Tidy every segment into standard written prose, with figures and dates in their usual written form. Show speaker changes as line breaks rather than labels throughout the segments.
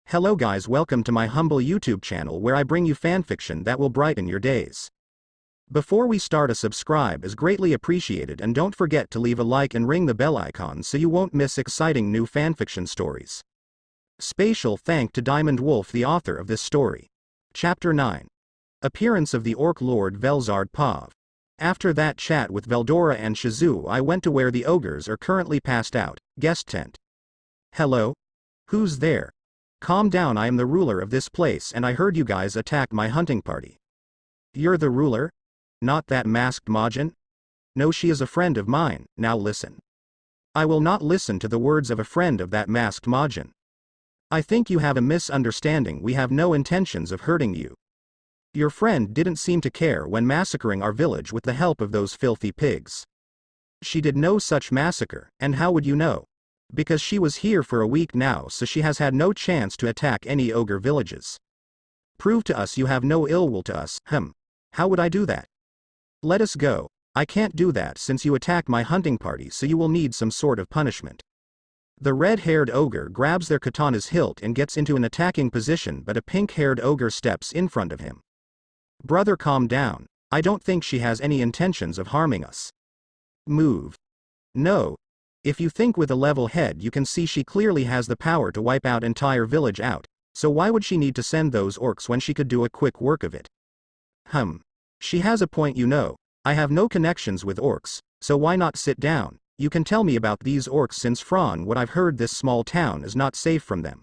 Hello guys, welcome to my humble YouTube channel where I bring you fanfiction that will brighten your days. Before we start, a subscribe is greatly appreciated, and don't forget to leave a like and ring the bell icon so you won't miss exciting new fanfiction stories. Special thank to Diamond Wolf, the author of this story. Chapter 9. Appearance of the Orc Lord Velzard Pav. After that chat with Veldora and Shizu, I went to where the ogres are currently passed out, guest tent. Hello? Who's there? Calm down, I am the ruler of this place and I heard you guys attack my hunting party. You're the ruler? Not that masked Majin? No, she is a friend of mine, now listen. I will not listen to the words of a friend of that masked Majin. I think you have a misunderstanding, we have no intentions of hurting you. Your friend didn't seem to care when massacring our village with the help of those filthy pigs. She did no such massacre, and how would you know? Because she was here for a week now, so she has had no chance to attack any ogre villages. Prove to us you have no ill will to us. How would I do that? Let us go. I can't do that since you attacked my hunting party, so you will need some sort of punishment. The red-haired ogre grabs their katana's hilt and gets into an attacking position, but a pink-haired ogre steps in front of him. Brother, calm down. I don't think she has any intentions of harming us. Move. No. If you think with a level head, you can see she clearly has the power to wipe out entire village out, so why would she need to send those orcs when she could do a quick work of it? She has a point, you know. I have no connections with orcs, so why not sit down? You can tell me about these orcs, since from what I've heard this small town is not safe from them.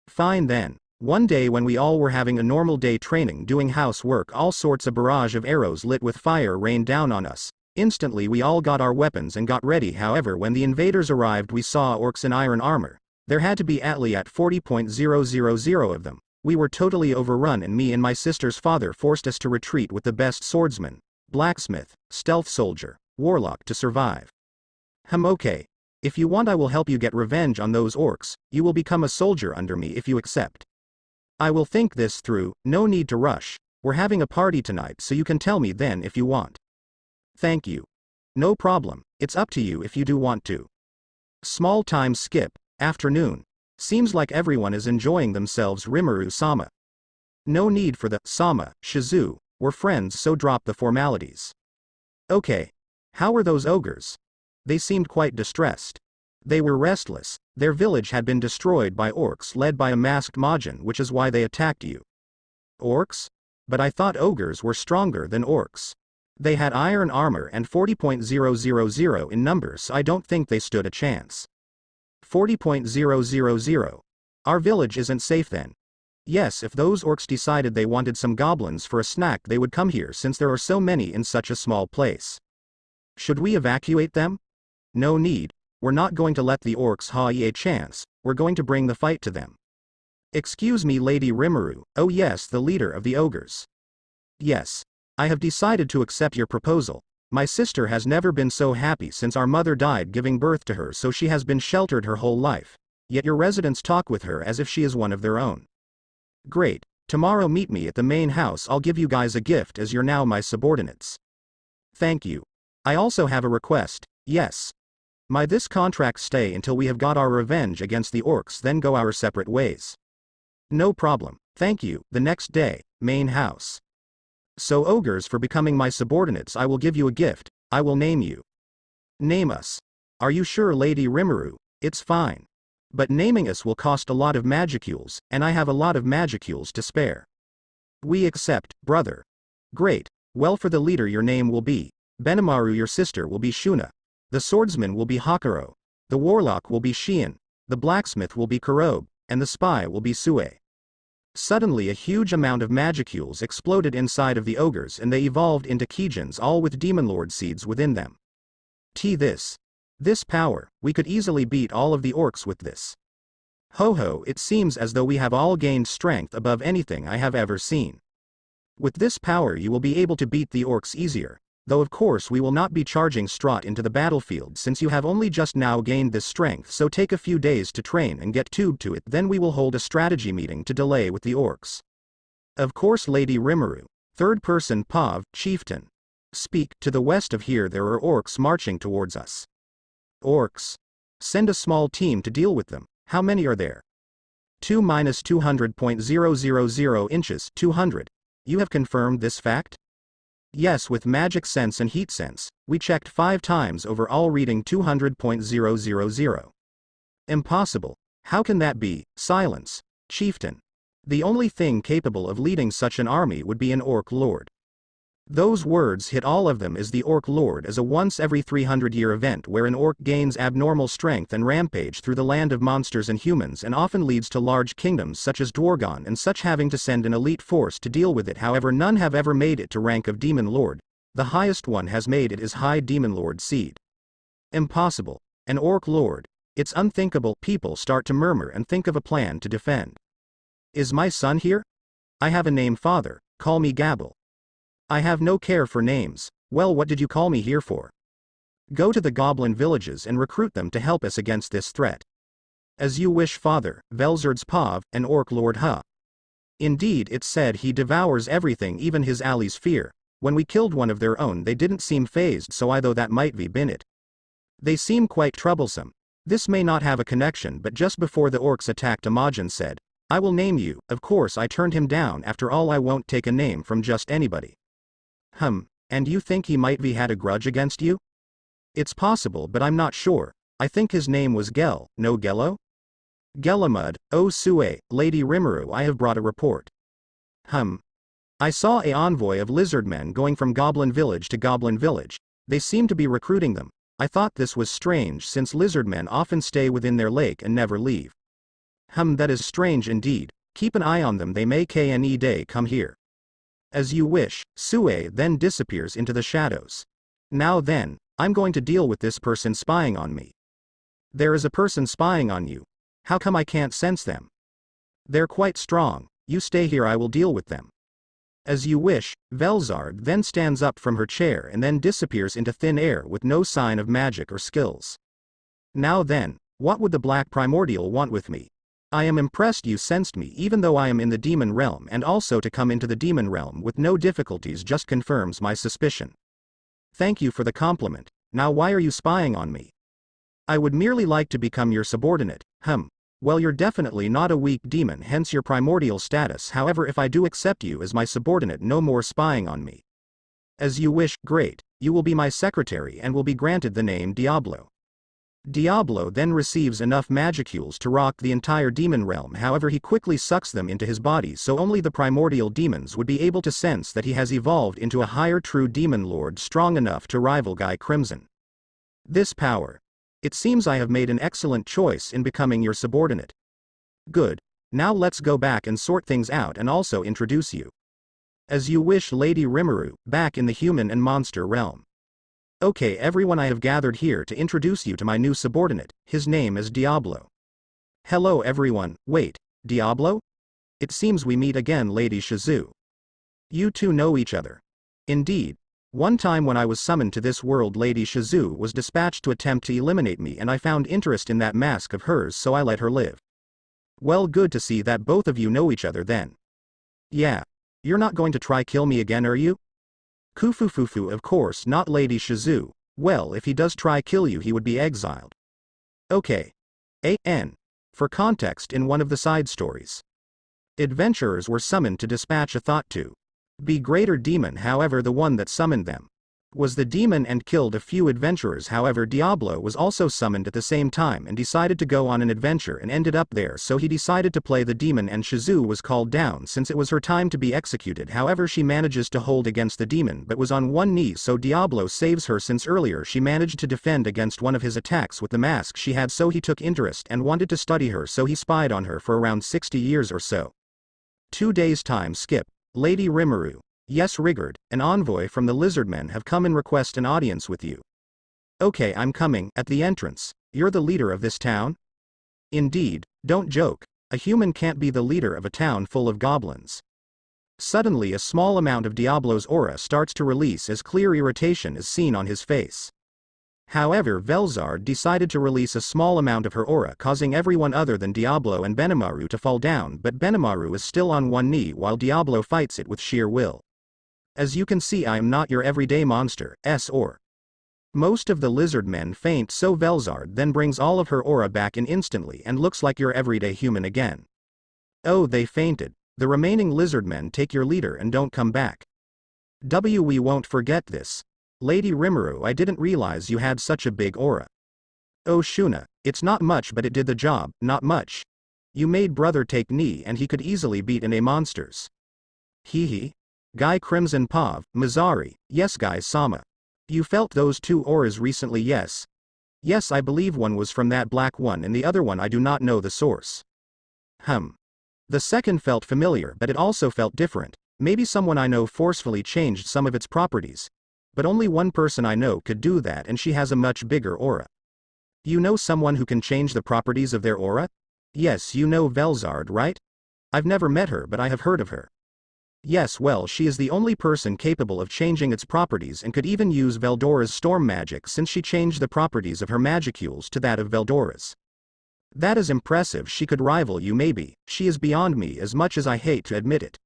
Fine then. One day when we all were having a normal day training doing housework, all sorts of barrage of arrows lit with fire rained down on us. Instantly we all got our weapons and got ready. However, when the invaders arrived, we saw orcs in iron armor. There had to be at 40,000 of them. We were totally overrun, and me and my sister's father forced us to retreat with the best swordsman, blacksmith, stealth soldier, warlock to survive. Okay. If you want, I will help you get revenge on those orcs. You will become a soldier under me if you accept. I will think this through, no need to rush. We're having a party tonight, so you can tell me then if you want. Thank you. No problem, it's up to you if you do want to. Small time skip, afternoon. Seems like everyone is enjoying themselves. Rimuru-sama. No need for the sama, Shizu. We're friends, so drop the formalities. Okay. How were those ogres? They seemed quite distressed. They were restless. Their village had been destroyed by orcs led by a masked Majin, which is why they attacked you. Orcs? But I thought ogres were stronger than orcs. They had iron armor and 40,000 in numbers, so I don't think they stood a chance. 40,000. Our village isn't safe then. Yes, if those orcs decided they wanted some goblins for a snack, they would come here since there are so many in such a small place. Should we evacuate them? No need. We're not going to let the orcs have a chance, we're going to bring the fight to them. Excuse me, Lady Rimuru. Oh yes, the leader of the ogres. Yes. I have decided to accept your proposal. My sister has never been so happy since our mother died giving birth to her, so she has been sheltered her whole life. Yet your residents talk with her as if she is one of their own. Great. Tomorrow meet me at the main house. I'll give you guys a gift as you're now my subordinates. Thank you. I also have a request. Yes. This contract stay until we have got our revenge against the orcs, then go our separate ways. No problem. Thank you. The next day, main house. So ogres, for becoming my subordinates, I will give you a gift. I will name you. Name us. Are you sure, Lady Rimuru? It's fine. But naming us will cost a lot of magicules, and I have a lot of magicules to spare. We accept, brother. Great. Well, for the leader your name will be Benimaru, your sister will be Shuna. The swordsman will be Hakuro. The warlock will be Shion. The blacksmith will be Kurobe, and the spy will be Sue. Suddenly a huge amount of magicules exploded inside of the ogres, and they evolved into Kijins, all with demon lord seeds within them. This power, we could easily beat all of the orcs with this. Ho, it seems as though we have all gained strength above anything I have ever seen. With this power you will be able to beat the orcs easier, though of course we will not be charging straight into the battlefield since you have only just now gained this strength, so take a few days to train and get tuned to it, then we will hold a strategy meeting to delay with the orcs. Of course, Lady Rimuru. Third person Pav, chieftain. Speak. To the west of here there are orcs marching towards us. Orcs? Send a small team to deal with them. How many are there? 2-200.000 inches, 200. You have confirmed this fact? Yes, with magic sense and heat sense, we checked 5 times over, all reading 200.000. Impossible. How can that be? Silence, chieftain. The only thing capable of leading such an army would be an orc lord. Those words hit all of them, as the Orc Lord is a once every 300-year event where an orc gains abnormal strength and rampage through the land of monsters and humans, and often leads to large kingdoms such as Dwargon and such having to send an elite force to deal with it. However, none have ever made it to rank of Demon Lord. The highest one has made it is High Demon Lord Seed. Impossible. An Orc Lord. It's unthinkable. People start to murmur and think of a plan to defend. Is my son here? I have a name, father. Call me Gabble. I have no care for names. Well, what did you call me here for? Go to the goblin villages and recruit them to help us against this threat. As you wish, father. Velzard's Pav, an orc lord, huh? Indeed, it's said he devours everything, even his allies fear. When we killed one of their own, they didn't seem phased, so I thought that might be been it. They seem quite troublesome. This may not have a connection, but just before the orcs attacked, Imogen said, I will name you. Of course I turned him down. After all, I won't take a name from just anybody. And you think he might be had a grudge against you? It's possible, but I'm not sure. I think his name was Gel, no Gello? Gelamud, oh Sue, Lady Rimuru, I have brought a report. I saw a envoy of lizardmen going from Goblin Village to Goblin Village. They seem to be recruiting them. I thought this was strange, since lizardmen often stay within their lake and never leave. That is strange indeed. Keep an eye on them, they may any day come here. As you wish. Sue then disappears into the shadows. Now then, I'm going to deal with this person spying on me. There is a person spying on you. How come I can't sense them? They're quite strong. You stay here, I will deal with them. As you wish. Velzard then stands up from her chair and then disappears into thin air with no sign of magic or skills. Now then, what would the Black Primordial want with me? I am impressed you sensed me even though I am in the demon realm, and also to come into the demon realm with no difficulties just confirms my suspicion. Thank you for the compliment. Now why are you spying on me? I would merely like to become your subordinate. Well, you're definitely not a weak demon, hence your primordial status. However, if I do accept you as my subordinate, no more spying on me. As you wish. Great. You will be my secretary and will be granted the name Diablo. Diablo then receives enough magicules to rock the entire demon realm. However, he quickly sucks them into his body, so only the primordial demons would be able to sense that he has evolved into a higher true demon lord strong enough to rival Guy Crimson. This power. It seems I have made an excellent choice in becoming your subordinate. Good. Now let's go back and sort things out and also introduce you. As you wish, Lady Rimuru, back in the human and monster realm. Okay everyone, I have gathered here to introduce you to my new subordinate. His name is Diablo. Hello everyone. Wait, Diablo? It seems we meet again, Lady Shazoo. You two know each other. Indeed. One time when I was summoned to this world, Lady Shazoo was dispatched to attempt to eliminate me, and I found interest in that mask of hers, so I let her live. Well, good to see that both of you know each other then. Yeah. You're not going to try kill me again, are you? Kufufufu, of course not, Lady Shazoo. Well, if he does try kill you, he would be exiled. Okay. For context, in one of the side stories, adventurers were summoned to dispatch a thought to be greater demon. However, the one that summoned them was the demon and killed a few adventurers. However, Diablo was also summoned at the same time and decided to go on an adventure and ended up there, so he decided to play the demon, and Shazoo was called down since it was her time to be executed. However, she manages to hold against the demon but was on one knee, so Diablo saves her since earlier she managed to defend against one of his attacks with the mask she had, so he took interest and wanted to study her, so he spied on her for around 60 years or so. 2 days time skip. Lady Rimuru. Yes, Rigard, an envoy from the lizardmen have come and request an audience with you. Okay, I'm coming. At the entrance. You're the leader of this town? Indeed. Don't joke. A human can't be the leader of a town full of goblins. Suddenly a small amount of Diablo's aura starts to release as clear irritation is seen on his face. However, Velzard decided to release a small amount of her aura, causing everyone other than Diablo and Benimaru to fall down, but Benimaru is still on one knee while Diablo fights it with sheer will. As you can see, I am not your everyday monster, or. Most of the lizard men faint, so Velzard then brings all of her aura back in instantly and looks like your everyday human again. Oh, they fainted. The remaining lizard men take your leader and don't come back. We won't forget this. Lady Rimuru, I didn't realize you had such a big aura. Oh Shuna, it's not much but it did the job, not much. You made brother take knee and he could easily beat a monsters. Hee. Guy Crimson Pav, Mizari, yes Guy Sama. You felt those two auras recently, yes? Yes, I believe one was from that black one and the other one I do not know the source. The second felt familiar but it also felt different. Maybe someone I know forcefully changed some of its properties. But only one person I know could do that and she has a much bigger aura. You know someone who can change the properties of their aura? Yes, you know Velzard, right? I've never met her but I have heard of her. Yes, well, she is the only person capable of changing its properties and could even use Veldora's storm magic since she changed the properties of her magicules to that of Veldora's. That is impressive. She could rival you maybe. She is beyond me as much as I hate to admit it.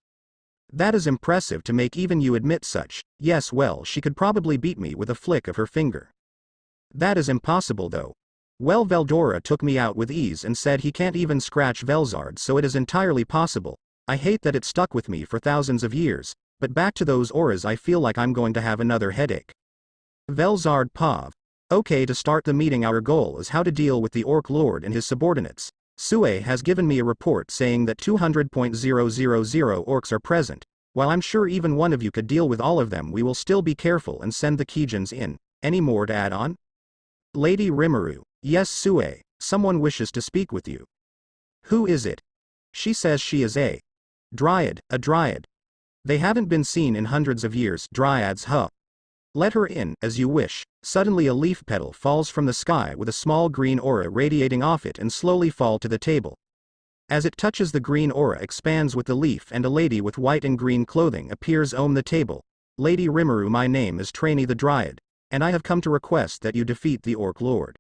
That is impressive to make even you admit such. Yes, well, she could probably beat me with a flick of her finger. That is impossible though. Well, Veldora took me out with ease and said he can't even scratch Velzard, so it is entirely possible. I hate that it stuck with me for thousands of years, but back to those auras, I feel like I'm going to have another headache. Velzard Pav. Okay, to start the meeting our goal is how to deal with the Orc Lord and his subordinates. Sue has given me a report saying that 200,000 orcs are present. While I'm sure even one of you could deal with all of them, we will still be careful and send the Kijins in. Any more to add on? Lady Rimuru. Yes, Sue, someone wishes to speak with you. Who is it? She says she is a dryad. They haven't been seen in hundreds of years. Dryads, huh? Let her in, as you wish. Suddenly a leaf petal falls from the sky with a small green aura radiating off it and slowly fall to the table. As it touches, the green aura expands with the leaf and a lady with white and green clothing appears on the table. Lady Rimuru, my name is Trainee the Dryad, and I have come to request that you defeat the Orc Lord.